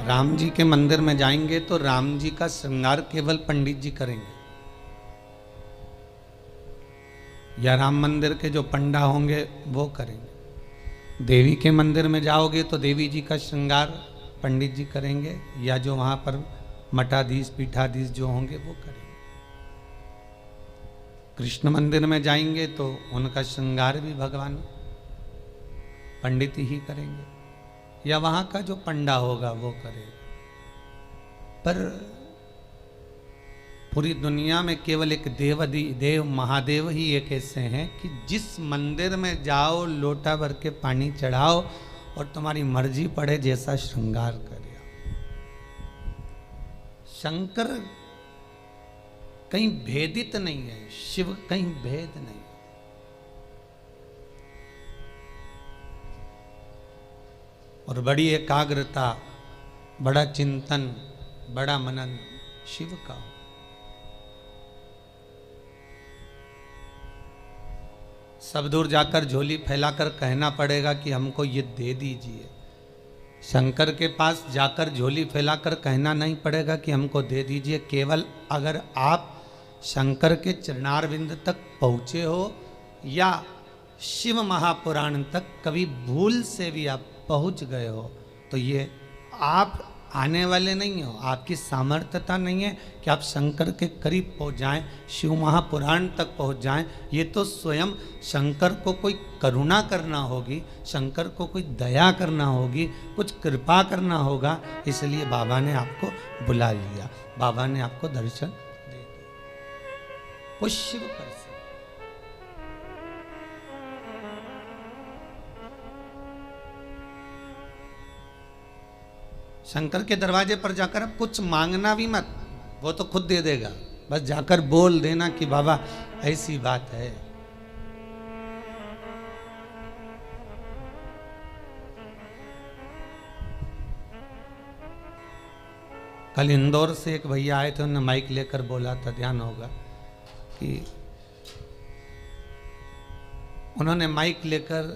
राम जी के मंदिर में जाएंगे तो राम जी का श्रृंगार केवल पंडित जी करेंगे, या राम मंदिर के जो पंडा होंगे वो करेंगे। देवी के मंदिर में जाओगे तो देवी जी का श्रृंगार पंडित जी करेंगे, या जो वहाँ पर मठाधीश पीठाधीश जो होंगे वो करेंगे। कृष्ण मंदिर में जाएंगे तो उनका श्रृंगार भी भगवान पंडित ही करेंगे, या वहाँ का जो पंडा होगा वो करेगा। पर पूरी दुनिया में केवल एक देव महादेव ही एक ऐसे हैं कि जिस मंदिर में जाओ लोटा भर के पानी चढ़ाओ और तुम्हारी मर्जी पड़े जैसा श्रृंगार करे। शंकर कहीं भेदित नहीं है, शिव कहीं भेद नहीं। और बड़ी एकाग्रता, बड़ा चिंतन, बड़ा मनन शिव का। सब दूर जाकर झोली फैलाकर कहना पड़ेगा कि हमको ये दे दीजिए। शंकर के पास जाकर झोली फैलाकर कहना नहीं पड़ेगा कि हमको दे दीजिए। केवल अगर आप शंकर के चरणारविंद तक पहुँचे हो या शिव महापुराण तक कभी भूल से भी आप पहुँच गए हो तो ये आप आने वाले नहीं हो, आपकी सामर्थ्यता नहीं है कि आप शंकर के करीब पहुँच जाएं, शिव महापुराण तक पहुँच जाएं। ये तो स्वयं शंकर को कोई करुणा करना होगी, शंकर को कोई दया करना होगी, कुछ कृपा करना होगा। इसलिए बाबा ने आपको बुला लिया, बाबा ने आपको दर्शन दे दिया। वो शिव कर से शंकर के दरवाजे पर जाकर अब कुछ मांगना भी मत, वो तो खुद दे देगा। बस जाकर बोल देना कि बाबा ऐसी बात है। कल इंदौर से एक भैया आए थे, उन्होंने माइक लेकर बोला था, ध्यान होगा कि उन्होंने माइक लेकर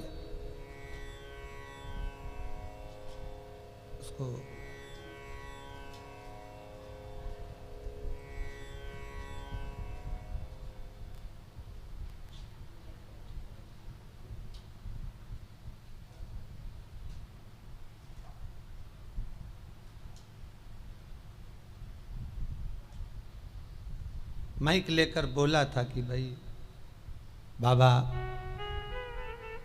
उसको माइक लेकर बोला था कि भाई बाबा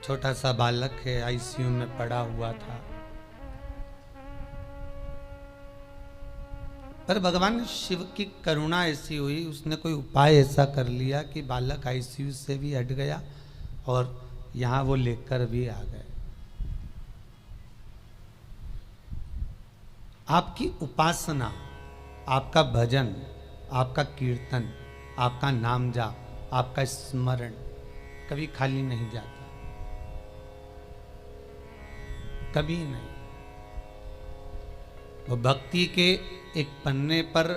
छोटा सा बालक है, आईसीयू में पड़ा हुआ था, पर भगवान शिव की करुणा ऐसी हुई, उसने कोई उपाय ऐसा कर लिया कि बालक आईसीयू से भी हट गया और यहाँ वो लेकर भी आ गए। आपकी उपासना, आपका भजन, आपका कीर्तन, आपका नाम जाप, आपका स्मरण कभी खाली नहीं जाता, कभी नहीं। वो भक्ति के एक पन्ने पर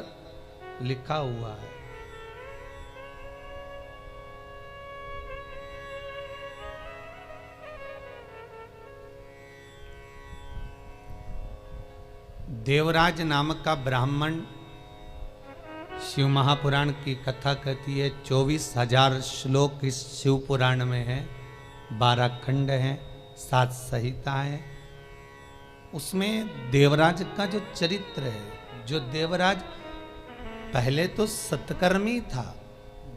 लिखा हुआ है। देवराज नामक का ब्राह्मण शिव महापुराण की कथा कहती है। 24,000 श्लोक इस शिव पुराण में है, 12 खंड हैं, 7 संहिता है। उसमें देवराज का जो चरित्र है, जो देवराज पहले तो सत्कर्मी था,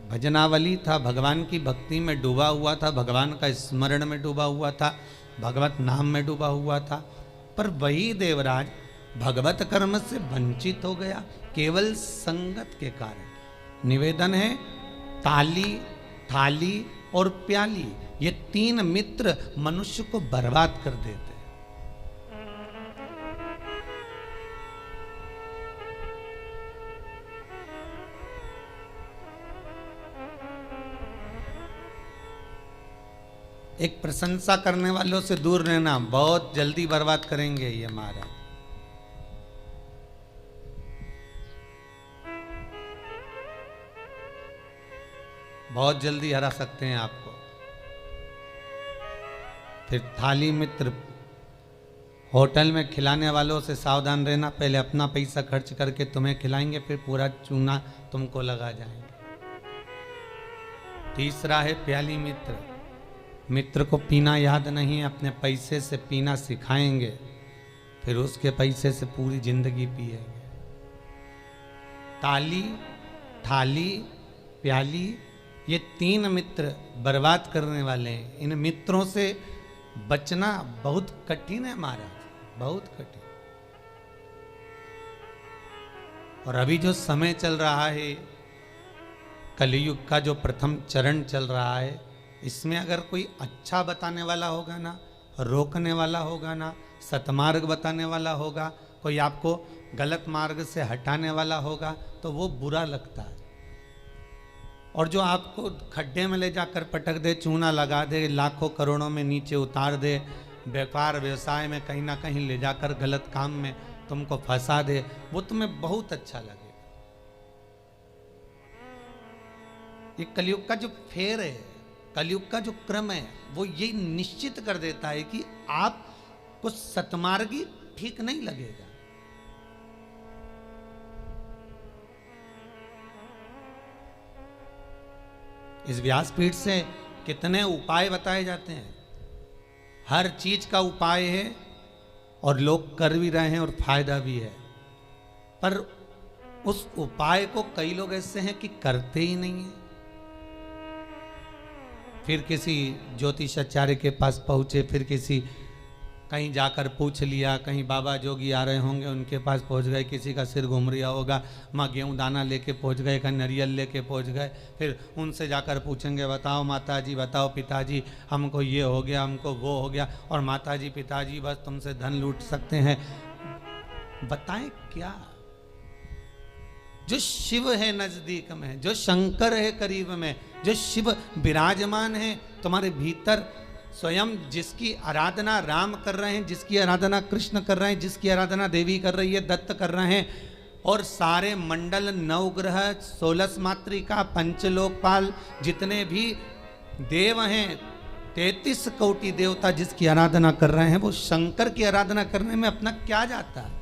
भजनावली था, भगवान की भक्ति में डूबा हुआ था, भगवान का स्मरण में डूबा हुआ था, भगवत नाम में डूबा हुआ था। पर वही देवराज भगवत कर्म से वंचित हो गया केवल संगत के कारण। निवेदन है, ताली, थाली और प्याली, ये 3 मित्र मनुष्य को बर्बाद कर देते। एक प्रशंसा करने वालों से दूर रहना, बहुत जल्दी बर्बाद करेंगे ये महाराज। बहुत जल्दी हरा सकते हैं आपको। फिर थाली मित्र होटल में खिलाने वालों से सावधान रहना, पहले अपना पैसा खर्च करके तुम्हें खिलाएंगे, फिर पूरा चूना तुमको लगा जाएंगे। तीसरा है प्याली मित्र। मित्र को पीना याद नहीं है, अपने पैसे से पीना सिखाएंगे, फिर उसके पैसे से पूरी जिंदगी पिएंगे। ताली, थाली, प्याली, ये 3 मित्र बर्बाद करने वाले हैं। इन मित्रों से बचना बहुत कठिन है महाराज, बहुत कठिन। और अभी जो समय चल रहा है, कलयुग का जो प्रथम चरण चल रहा है, इसमें अगर कोई अच्छा बताने वाला होगा ना, रोकने वाला होगा ना, सतमार्ग बताने वाला होगा, कोई आपको गलत मार्ग से हटाने वाला होगा, तो वो बुरा लगता है। और जो आपको खड्डे में ले जाकर पटक दे, चूना लगा दे, लाखों करोड़ों में नीचे उतार दे, व्यापार व्यवसाय में कहीं ना कहीं ले जाकर गलत काम में तुमको फंसा दे, वो तुम्हें बहुत अच्छा लगेगा। ये कलयुग का जो फेर है, कलयुग का जो क्रम है, वो ये निश्चित कर देता है कि आपको सतमार्गी ठीक नहीं लगेगा। इस व्यासपीठ से कितने उपाय बताए जाते हैं, हर चीज का उपाय है और लोग कर भी रहे हैं और फायदा भी है, पर उस उपाय को कई लोग ऐसे हैं कि करते ही नहीं है। फिर किसी ज्योतिषाचार्य के पास पहुंचे, फिर किसी कहीं जाकर पूछ लिया, कहीं बाबा जोगी आ रहे होंगे उनके पास पहुंच गए, किसी का सिर घूम रहा होगा, माँ गेहूँ दाना लेके पहुंच गए, कहीं नारियल लेके पहुंच गए, फिर उनसे जाकर पूछेंगे, बताओ माताजी, बताओ पिताजी, हमको ये हो गया, हमको वो हो गया, और माताजी पिताजी बस तुमसे धन लूट सकते हैं। बताएं क्या? जो शिव है नजदीक में, जो शंकर है करीब में, जो शिव विराजमान है तुम्हारे भीतर, स्वयं जिसकी आराधना राम कर रहे हैं, जिसकी आराधना कृष्ण कर रहे हैं, जिसकी आराधना देवी कर रही है, दत्त कर रहे हैं, और सारे मंडल, नवग्रह, 16 मातृका, पंचलोकपाल, जितने भी देव हैं, 33 कोटि देवता जिसकी आराधना कर रहे हैं, वो शंकर की आराधना करने में अपना क्या जाता है?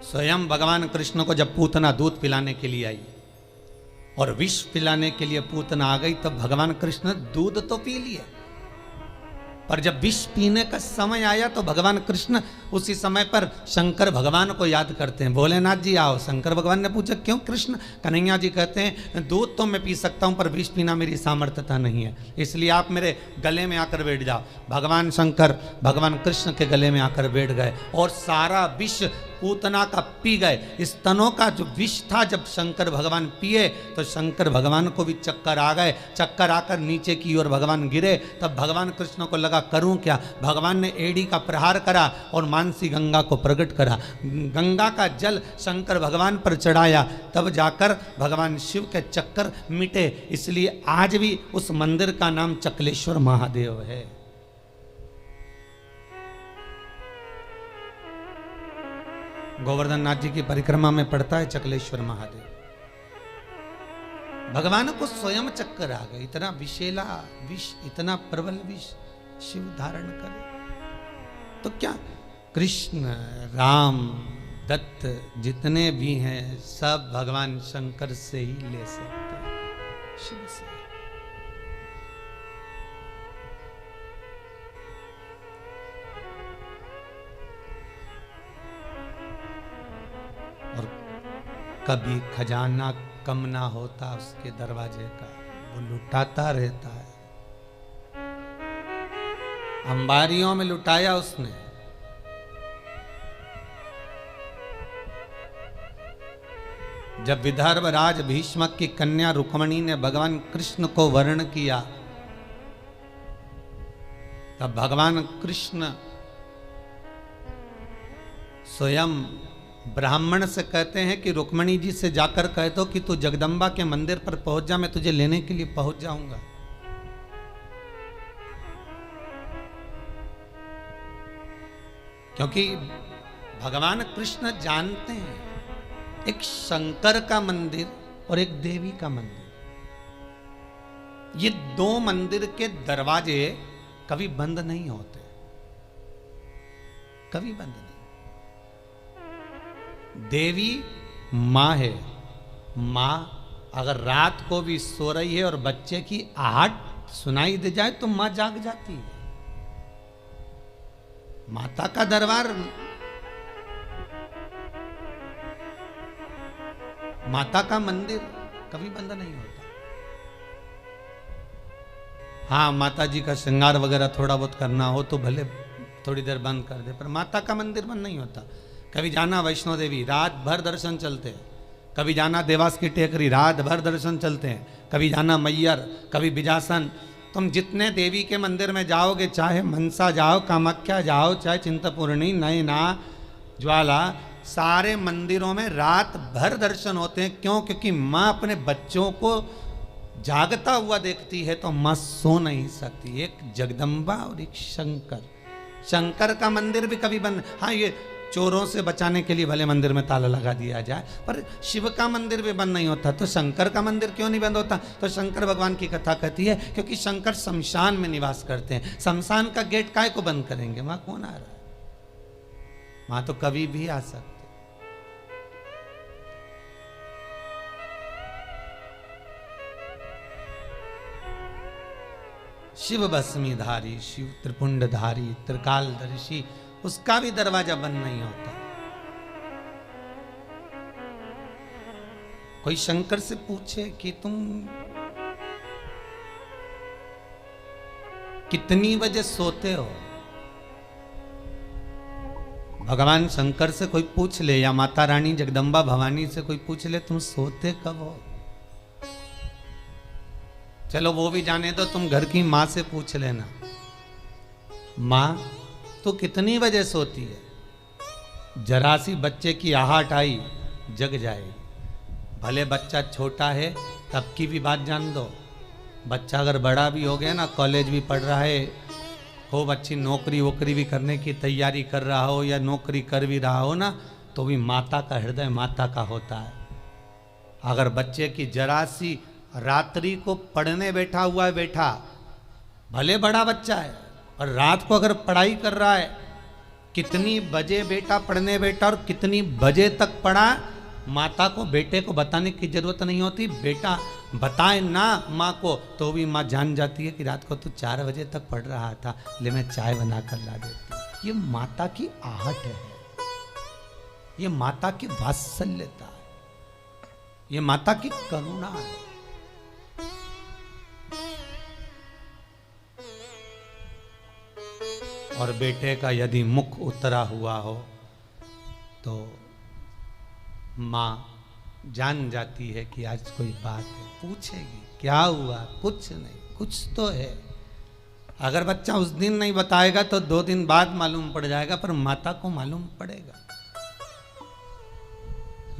स्वयं भगवान कृष्ण को जब पूतना दूध पिलाने के लिए आई और विष पिलाने के लिए पूतना आ गई, तब भगवान कृष्ण दूध तो पी लिए, पर जब विष पीने का समय आया तो भगवान कृष्ण उसी समय पर शंकर भगवान को याद करते हैं। भोलेनाथ जी आओ। शंकर भगवान ने पूछा क्यों कृष्ण? कन्हैया जी कहते हैं दूध तो मैं पी सकता हूं, पर विष पीना मेरी सामर्थ्यता नहीं है, इसलिए आप मेरे गले में आकर बैठ जाओ। भगवान शंकर भगवान कृष्ण के गले में आकर बैठ गए और सारा विष पूतना का पी गए। स्तनों का जो विष था जब शंकर भगवान पिए तो शंकर भगवान को भी चक्कर आ गए। चक्कर आकर नीचे की ओर भगवान गिरे। तब भगवान कृष्ण को लगा करूं क्या? भगवान ने एड़ी का प्रहार करा और मानसी गंगा को प्रकट करा। गंगा का जल शंकर भगवान पर चढ़ाया, तब जाकर भगवान शिव के चक्कर मिटे। इसलिए आज भी उस मंदिर का नाम चकलेश्वर महादेव है। गोवर्धन नाथ जी की परिक्रमा में पड़ता है चकलेश्वर महादेव। भगवान को स्वयं चक्कर आ गए। इतना विषैला विष, इतना प्रबल विष शिव धारण करे तो क्या? कृष्ण, राम, दत्त जितने भी हैं सब भगवान शंकर से ही ले सकते हैं, शिव से। और कभी खजाना कम ना होता उसके दरवाजे का, वो लुटाता रहता है। अंबारियों में लुटाया उसने। जब विदर्भ राज भीष्मक की कन्या रुक्मणी ने भगवान कृष्ण को वर्ण किया, तब भगवान कृष्ण स्वयं ब्राह्मण से कहते हैं कि रुक्मणी जी से जाकर कह दो कि तू जगदम्बा के मंदिर पर पहुंच जा, मैं तुझे लेने के लिए पहुंच जाऊंगा। क्योंकि भगवान कृष्ण जानते हैं एक शंकर का मंदिर और एक देवी का मंदिर, ये दो मंदिर के दरवाजे कभी बंद नहीं होते, कभी बंद नहीं। देवी मां है, मां अगर रात को भी सो रही है और बच्चे की आहट सुनाई दे जाए तो मां जाग जाती है। माता का दरबार, माता का मंदिर कभी बंद नहीं होता। हाँ, माता जी का श्रृंगार वगैरह थोड़ा बहुत करना हो तो भले थोड़ी देर बंद कर दे, पर माता का मंदिर बंद नहीं होता। कभी जाना वैष्णो देवी, रात भर दर्शन चलते हैं। कभी जाना देवास की टेकरी, रात भर दर्शन चलते हैं। कभी जाना मैयर, कभी बिजासन। तुम जितने देवी के मंदिर में जाओगे, चाहे मनसा जाओ, कामाख्या जाओ, चाहे चिंतपूर्णी, नैना, ज्वाला, सारे मंदिरों में रात भर दर्शन होते हैं। क्यों? क्योंकि माँ अपने बच्चों को जागता हुआ देखती है तो माँ सो नहीं सकती। एक जगदम्बा और एक शंकर। शंकर का मंदिर भी कभी बंद, हाँ ये चोरों से बचाने के लिए भले मंदिर में ताला लगा दिया जाए, पर शिव का मंदिर भी बंद नहीं होता। तो शंकर का मंदिर क्यों नहीं बंद होता? तो शंकर भगवान की कथा कहती है क्योंकि शंकर शमशान में निवास करते हैं। शमशान का गेट काहे को बंद करेंगे? वहां कौन आ रहा है? वहां तो कभी भी आ सकते। शिव भस्मीधारी, शिव त्रिपुंडधारी, त्रिकालदर्शी, उसका भी दरवाजा बंद नहीं होता। कोई शंकर से पूछे कि तुम कितनी बजे सोते हो? भगवान शंकर से कोई पूछ ले या माता रानी जगदम्बा भवानी से कोई पूछ ले, तुम सोते कब हो? चलो वो भी जाने दो, तुम घर की मां से पूछ लेना, मां तो कितनी बजे सोती है? जरा सी बच्चे की आहट आई, जग जाएगी। भले बच्चा छोटा है तब की भी बात जान दो। बच्चा अगर बड़ा भी हो गया ना, कॉलेज भी पढ़ रहा है, खूब अच्छी नौकरी वोकरी भी करने की तैयारी कर रहा हो या नौकरी कर भी रहा हो ना, तो भी माता का हृदय माता का होता है। अगर बच्चे की जरा सी रात्रि को पढ़ने बैठा हुआ है, बैठा भले बड़ा बच्चा है और रात को अगर पढ़ाई कर रहा है, कितनी बजे बेटा पढ़ने बैठा और कितनी बजे तक पढ़ा, माता को बेटे को बताने की जरूरत नहीं होती। बेटा बताए ना माँ को तो भी माँ जान जाती है कि रात को तू 4 बजे तक पढ़ रहा था, ले मैं चाय बना कर ला देती। ये माता की आहट है, ये माता की वात्सल्यता है, ये माता की करुणा है। और बेटे का यदि मुख उतरा हुआ हो तो माँ जान जाती है कि आज कोई बात है, पूछेगी क्या हुआ? कुछ नहीं, कुछ तो है। अगर बच्चा उस दिन नहीं बताएगा तो 2 दिन बाद मालूम पड़ जाएगा, पर माता को मालूम पड़ेगा।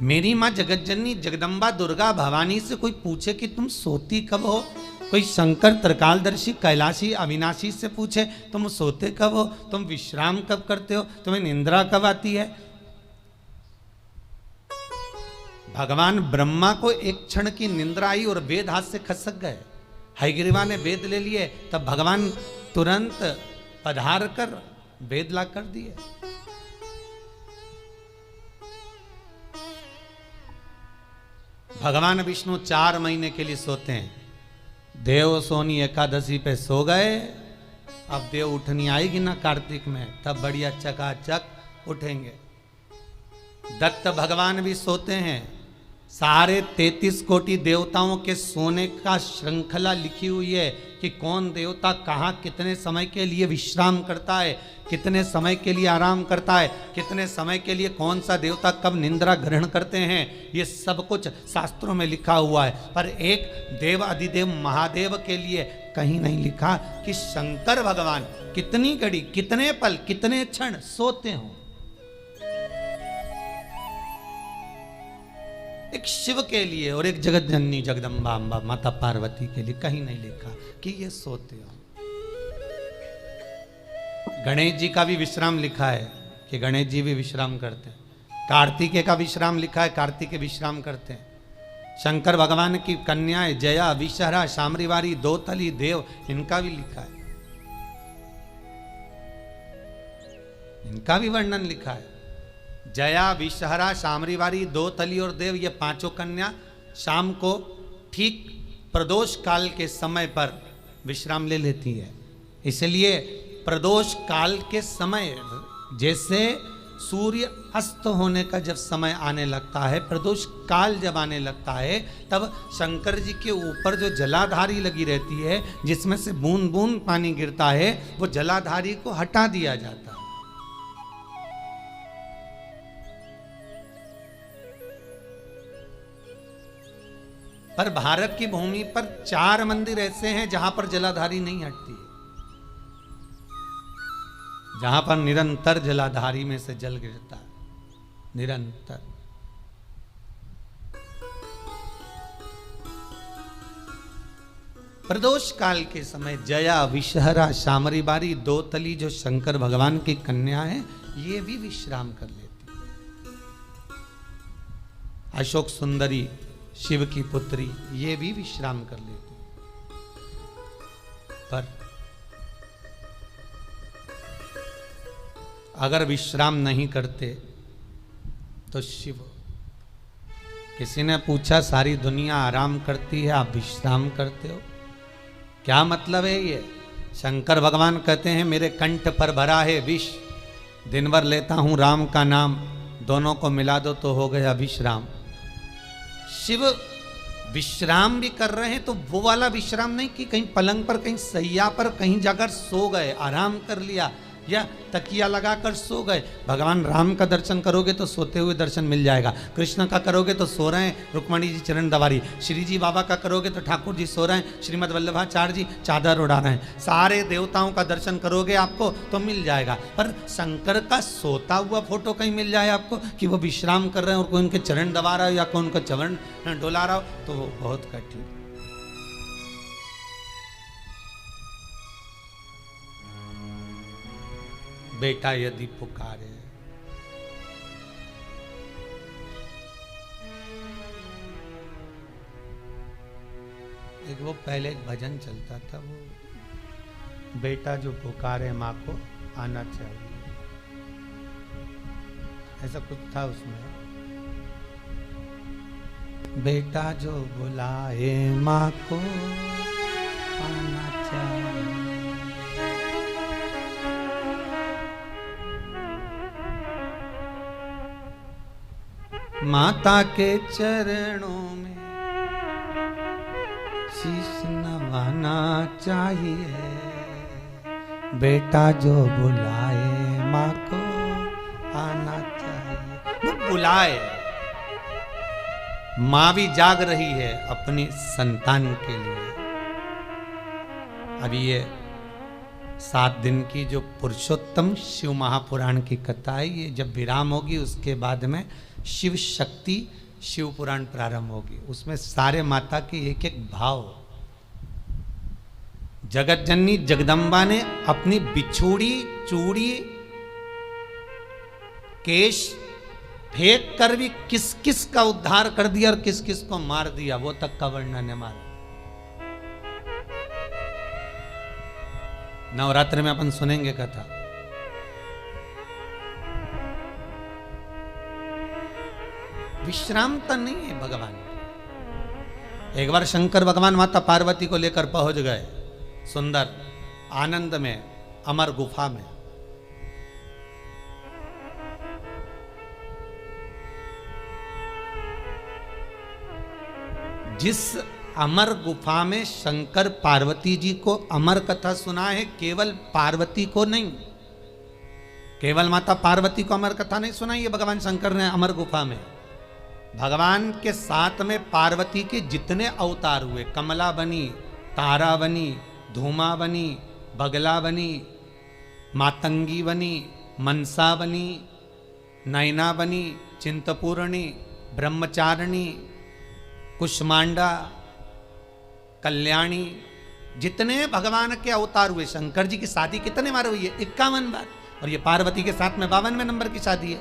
मेरी माँ जगतजननी जगदम्बा दुर्गा भवानी से कोई पूछे कि तुम सोती कब हो, कोई शंकर त्रिकालदर्शी कैलाशी अविनाशी से पूछे तुम सोते कब हो, तुम विश्राम कब करते हो, तुम्हें निंद्रा कब आती है। भगवान ब्रह्मा को एक क्षण की निंद्रा आई और वेद हाथ से खसक गए। हयग्रीवा ने वेद ले लिए, तब भगवान तुरंत पधार कर वेद ला कर दिए। भगवान विष्णु 4 महीने के लिए सोते हैं। देव सोनी एकादशी पे सो गए, अब देव उठनी आएगी ना कार्तिक में, तब बढ़िया चकाचक उठेंगे। दत्त भगवान भी सोते हैं। सारे 33 कोटि देवताओं के सोने का श्रृंखला लिखी हुई है कि कौन देवता कहाँ कितने समय के लिए विश्राम करता है, कितने समय के लिए आराम करता है, कितने समय के लिए कौन सा देवता कब निंद्रा ग्रहण करते हैं, ये सब कुछ शास्त्रों में लिखा हुआ है। पर एक देव अधिदेव महादेव के लिए कहीं नहीं लिखा कि शंकर भगवान कितनी घड़ी, कितने पल, कितने क्षण सोते हों। एक शिव के लिए और एक जगत जननी जगदम्बा अम्बा माता पार्वती के लिए कहीं नहीं लिखा कि ये सोते हो। गणेश जी का भी विश्राम लिखा है कि गणेश जी भी विश्राम करते हैं। कार्तिकेय का विश्राम लिखा है, कार्तिकेय विश्राम करते हैं। शंकर भगवान की कन्याएं जया, विषहरा, शामरीवारी, दोतली, देव, इनका भी लिखा है, इनका भी वर्णन लिखा है। जया, विषहरा, शामरीवारी, दोतली और देव, ये पांचों कन्या शाम को ठीक प्रदोष काल के समय पर विश्राम ले लेती है। इसलिए प्रदोष काल के समय, जैसे सूर्य अस्त होने का जब समय आने लगता है, प्रदोष काल जब आने लगता है, तब शंकर जी के ऊपर जो जलाधारी लगी रहती है, जिसमें से बूंद बूंद पानी गिरता है, वो जलाधारी को हटा दिया जाता है। पर भारत की भूमि पर 4 मंदिर ऐसे हैं जहां पर जलाधारी नहीं हटती है, जहां पर निरंतर जलाधारी में से जल गिरता है, निरंतर। प्रदोष काल के समय जया, विषहरा, शामरीबारी, दोतली जो शंकर भगवान की कन्या है, ये भी विश्राम कर लेती है। अशोक सुंदरी, शिव की पुत्री, ये भी विश्राम कर लेती है। पर अगर विश्राम नहीं करते तो शिव, किसी ने पूछा सारी दुनिया आराम करती है, आप विश्राम करते हो, क्या मतलब है ये? शंकर भगवान कहते हैं मेरे कंठ पर भरा है विष, दिन भर लेता हूं राम का नाम, दोनों को मिला दो तो हो गया विश्राम। शिव विश्राम भी कर रहे हैं तो वो वाला विश्राम नहीं कि कहीं पलंग पर, कहीं सैया पर, कहीं जाकर सो गए, आराम कर लिया, या तकिया लगाकर सो गए। भगवान राम का दर्शन करोगे तो सोते हुए दर्शन मिल जाएगा, कृष्ण का करोगे तो सो रहे हैं, रुक्मणी जी चरण दवारी, श्री जी बाबा का करोगे तो ठाकुर जी सो रहे हैं, श्रीमद वल्लभाचार्य जी चादर उड़ा रहे हैं, सारे देवताओं का दर्शन करोगे आपको तो मिल जाएगा। पर शंकर का सोता हुआ फोटो कहीं मिल जाए आपको कि वो विश्राम कर रहे हैं और कोई उनके चरण दबा रहा हो या कोई उनका चरण डोला रहा हो, तो वो बहुत कठिन। बेटा यदि पुकारे, एक वो पहले एक भजन चलता था, वो बेटा जो पुकारे माँ को आना चाहिए, ऐसा कुछ था उसमें। बेटा जो बुलाए माँ को आना चाहिए। माता के चरणों में शीश नवाना चाहिए, बेटा जो बुलाए माँ को आना चाहिए। वो बुलाए, माँ भी जाग रही है अपनी संतान के लिए। अभी ये 7 दिन की जो पुरुषोत्तम शिव महापुराण की कथा है, ये जब विराम होगी उसके बाद में शिव शक्ति शिव पुराण प्रारंभ होगी। उसमें सारे माता के एक एक भाव, जगत जननी जगदम्बा ने अपनी बिछोड़ी चूड़ी केश फेंक कर भी किस किस का उद्धार कर दिया और किस किस को मार दिया, वो तक का वर्णन है मारा। नवरात्र में अपन सुनेंगे कथा। विश्राम तो नहीं है भगवान। एक बार शंकर भगवान माता पार्वती को लेकर पहुंच गए सुंदर आनंद में, अमर गुफा में। जिस अमर गुफा में शंकर पार्वती जी को अमर कथा सुना है, केवल पार्वती को नहीं, केवल माता पार्वती को अमर कथा नहीं सुनाई है भगवान शंकर ने अमर गुफा में। भगवान के साथ में पार्वती के जितने अवतार हुए, कमला बनी, तारा बनी, धूमा बनी, बगला बनी, मातंगी बनी, मनसा बनी, नैना बनी, चिंतपूर्णी, ब्रह्मचारिणी, कुष्मांडा, कल्याणी, जितने भगवान के अवतार हुए। शंकर जी की शादी कितने बार हुई है? 51 बार। और ये पार्वती के साथ में 52वें नंबर की शादी है।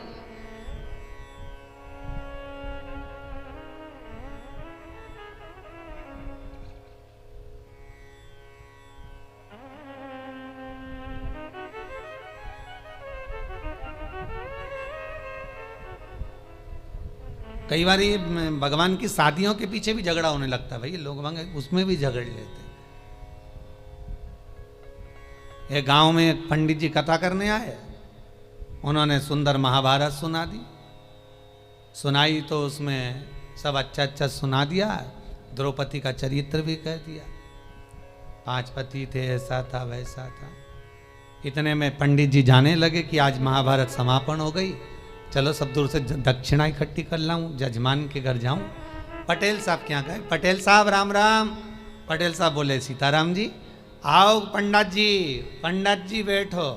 कई बार ये भगवान की शादियों के पीछे भी झगड़ा होने लगता है, भाई लोग उसमें भी झगड़ लेते। ये गांव में एक पंडित जी कथा करने आए, उन्होंने सुंदर महाभारत सुना दी, सुनाई तो उसमें सब अच्छा अच्छा सुना दिया, द्रौपदी का चरित्र भी कह दिया, 5 पति थे, ऐसा था वैसा था। इतने में पंडित जी जाने लगे कि आज महाभारत समापन हो गई, चलो सब दूर से दक्षिणा इकट्ठी कर लाऊं, जजमान के घर जाऊं। पटेल साहब क्या गए, पटेल साहब राम राम। पटेल साहब बोले सीताराम जी। आओ पंडित जी बैठो।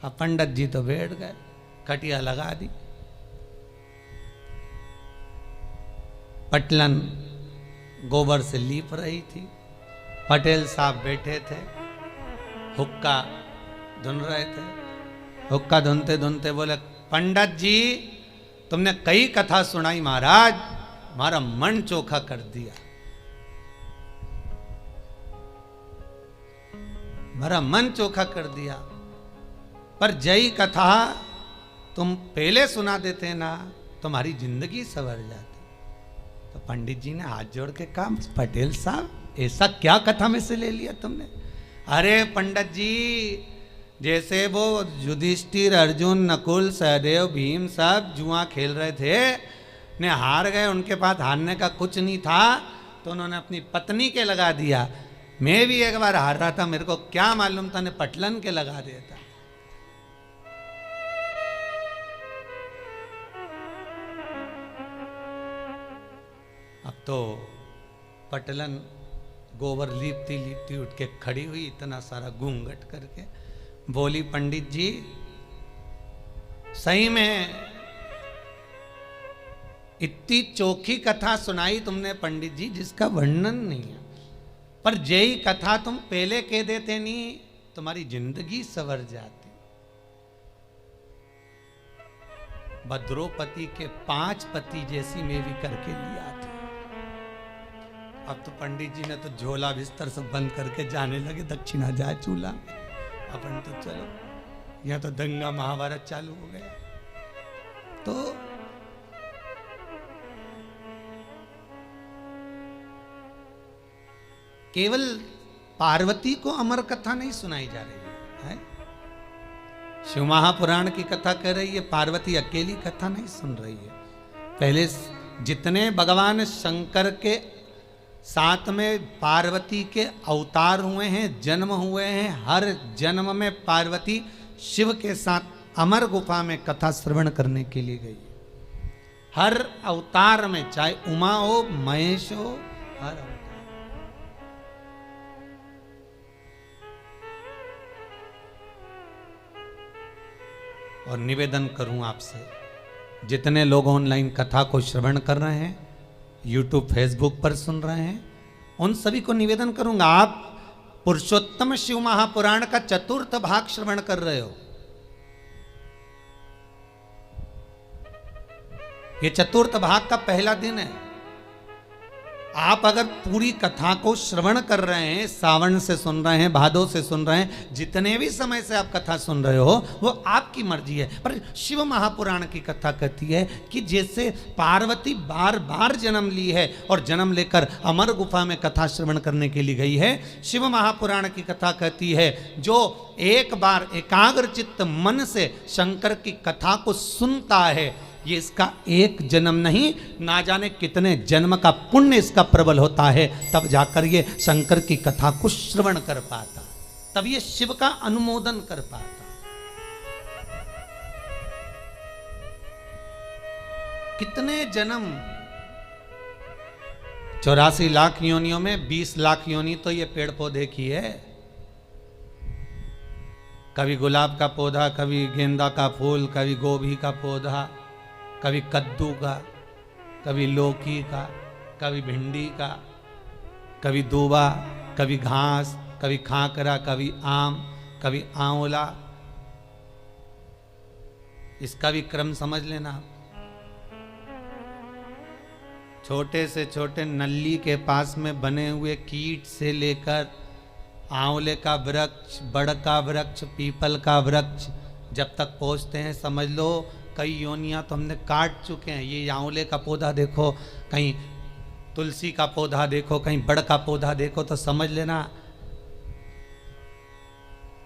अब पंडित जी तो बैठ गए, खटिया लगा दी, पटलन गोबर से लीप रही थी, पटेल साहब बैठे थे, हुक्का धुन रहे थे। हुक्का धुनते धुनते बोले, पंडित जी तुमने कई कथा सुनाई महाराज, हमारा मन चोखा कर दिया, हमारा मन चोखा कर दिया, पर जय कथा तुम पहले सुना देते ना, तुम्हारी जिंदगी संवर जाती। तो पंडित जी ने हाथ जोड़ के कहा, पटेल साहब ऐसा क्या कथा में से ले लिया तुमने? अरे पंडित जी, जैसे वो युधिष्ठिर, अर्जुन, नकुल, सहदेव, भीम सब जुआ खेल रहे थे, ने हार गए, उनके पास हारने का कुछ नहीं था, तो उन्होंने अपनी पत्नी के लगा दिया। मैं भी एक बार हार रहा था, मेरे को क्या मालूम था, ने पटलन के लगा दिया था। अब तो पटलन गोबर लीपती लीपती उठ के खड़ी हुई, इतना सारा घूंघट करके बोली, पंडित जी सही में इतनी चोखी कथा सुनाई तुमने पंडित जी, जिसका वर्णन नहीं है, पर यही कथा तुम पहले कह देते नहीं, तुम्हारी जिंदगी संवर जाती। द्रौपदी के 5 पति जैसी मैं भी करके लिया था। अब तो पंडित जी ने तो झोला बिस्तर सब बंद करके जाने लगे, दक्षिणा जाए चूल्हा, अपन तो चलो, यह तो दंगा महाभारत चालू हो गया। तो केवल पार्वती को अमर कथा नहीं सुनाई जा रही है, शिव महापुराण की कथा कह रही है, पार्वती अकेली कथा नहीं सुन रही है। पहले जितने भगवान शंकर के साथ में पार्वती के अवतार हुए हैं, जन्म हुए हैं, हर जन्म में पार्वती शिव के साथ अमर गुफा में कथा श्रवण करने के लिए गई। हर अवतार में, चाहे उमा हो, महेश हो, हर अवतार। और निवेदन करूं आपसे, जितने लोग ऑनलाइन कथा को श्रवण कर रहे हैं, यूट्यूब फेसबुक पर सुन रहे हैं, उन सभी को निवेदन करूंगा, आप पुरुषोत्तम शिव महापुराण का 4th भाग श्रवण कर रहे हो। ये 4th भाग का पहला दिन है। आप अगर पूरी कथा को श्रवण कर रहे हैं, सावन से सुन रहे हैं, भादो से सुन रहे हैं, जितने भी समय से आप कथा सुन रहे हो, वो आपकी मर्जी है। पर शिव महापुराण की कथा कहती है कि जैसे पार्वती बार बार जन्म ली है और जन्म लेकर अमर गुफा में कथा श्रवण करने के लिए गई है, शिव महापुराण की कथा कहती है जो एक बार एकाग्रचित्त मन से शंकर की कथा को सुनता है, ये इसका एक जन्म नहीं, ना जाने कितने जन्म का पुण्य इसका प्रबल होता है, तब जाकर ये शंकर की कथा को श्रवण कर पाता, तब ये शिव का अनुमोदन कर पाता। कितने जन्म, 84 लाख योनियों में 20 लाख योनि तो ये पेड़ पौधे की है। कभी गुलाब का पौधा, कभी गेंदा का फूल, कभी गोभी का पौधा, कभी कद्दू का, कभी लौकी का, कभी भिंडी का, कभी दूबा, कभी घास, कभी खाकरा, कभी आम, कभी आंवला। इसका भी क्रम समझ लेना। छोटे से छोटे नल्ली के पास में बने हुए कीट से लेकर आंवले का वृक्ष, बड़ का वृक्ष, पीपल का वृक्ष, जब तक पहुंचते हैं समझ लो कई योनियां तो हमने काट चुके हैं। ये आंवले का पौधा देखो, कहीं तुलसी का पौधा देखो, कहीं बड़ का पौधा देखो, तो समझ लेना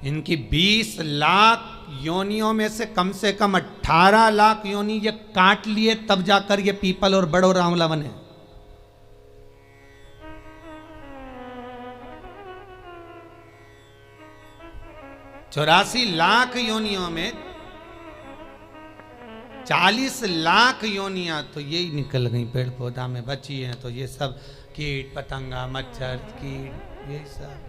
इनकी 20 लाख योनियों में से कम 18 लाख योनि ये काट लिए, तब जाकर ये पीपल और बड़ और आंवला बने। चौरासी लाख योनियों में 40 लाख योनियां तो यही निकल गई पेड़ पौधा में बची हैं। तो ये सब कीट पतंगा मच्छर कीट ये सब।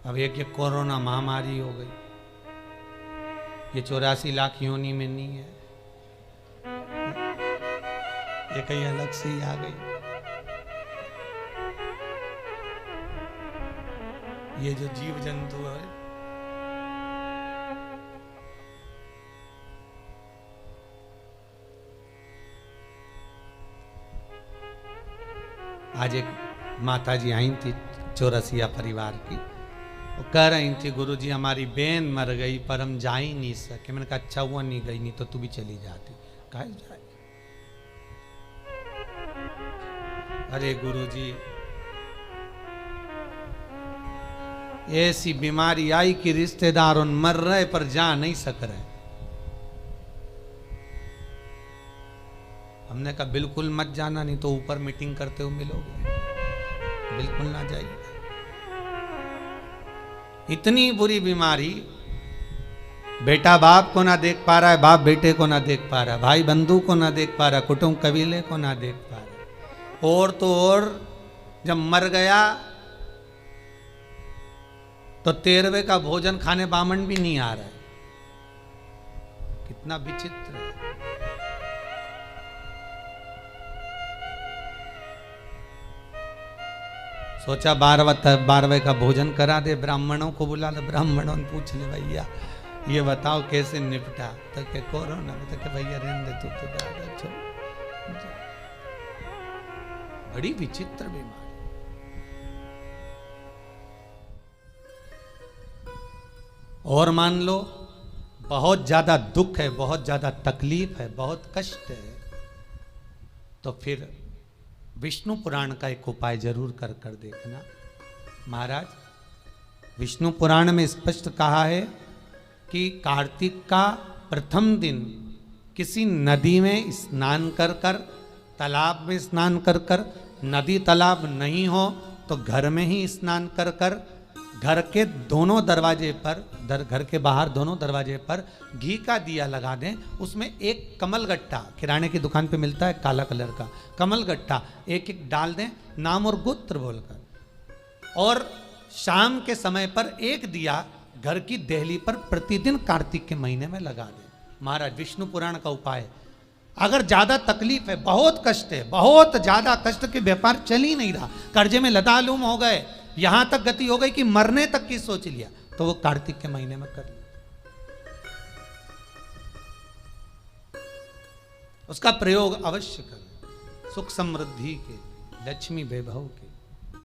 अब एक ये कोरोना महामारी हो गई, ये 84 लाख योनि में नहीं है, ये कहीं अलग से ही आ गई। ये जो जीव जंतु है, आज एक माता जी आई थी चौरसिया परिवार की, वो कह रही थी गुरुजी हमारी बहन मर गई पर हम जा ही नहीं सके। मैंने कहा अच्छा हुआ नहीं गई, नहीं तो तू भी चली जाती। कहा जाए अरे गुरुजी ऐसी बीमारी आई कि रिश्तेदार उन मर रहे पर जा नहीं सक रहे। हमने कहा बिल्कुल मत जाना, नहीं तो ऊपर मीटिंग करते हुए मिलोगे, बिल्कुल ना जाइए। इतनी बुरी बीमारी, बेटा बाप को ना देख पा रहा है, बाप बेटे को ना देख पा रहा है, भाई बंधु को ना देख पा रहा, कुटुंब कबीले को ना देख पा रहा। और तो और जब मर गया तो 13वें का भोजन खाने बामन भी नहीं आ रहा है। कितना विचित्र है। सोचा 12वें का भोजन करा दे, ब्राह्मणों को बुला ले, ब्राह्मणों ने पूछ ले भैया ये बताओ कैसे निपटा, तो के कोरोना में, तो के भैया रहने दे तू तो दादा छोड़। बड़ी विचित्र बीमारी। और मान लो बहुत ज्यादा दुख है, बहुत ज्यादा तकलीफ है, बहुत कष्ट है, तो फिर विष्णु पुराण का एक उपाय जरूर कर कर देखना। महाराज विष्णु पुराण में स्पष्ट कहा है कि कार्तिक का प्रथम दिन किसी नदी में स्नान कर कर, तालाब में स्नान कर कर, नदी तालाब नहीं हो तो घर में ही स्नान कर कर, घर के दोनों दरवाजे पर, घर के बाहर दोनों दरवाजे पर घी का दिया लगा दें, उसमें एक कमल गट्टा, किराने की दुकान पे मिलता है काला कलर का कमल गट्टा, एक एक डाल दें नाम और गोत्र बोलकर, और शाम के समय पर एक दिया घर की देहली पर प्रतिदिन कार्तिक के महीने में लगा दें। महाराज विष्णु पुराण का उपाय। अगर ज्यादा तकलीफ है, बहुत कष्ट है, बहुत ज्यादा कष्ट के व्यापार चल ही नहीं रहा, कर्जे में लतालूम हो गए, यहां तक गति हो गई कि मरने तक की सोच लिया, तो वो कार्तिक के महीने में कर लिया। उसका प्रयोग अवश्य करें, सुख समृद्धि के, लक्ष्मी वैभव के।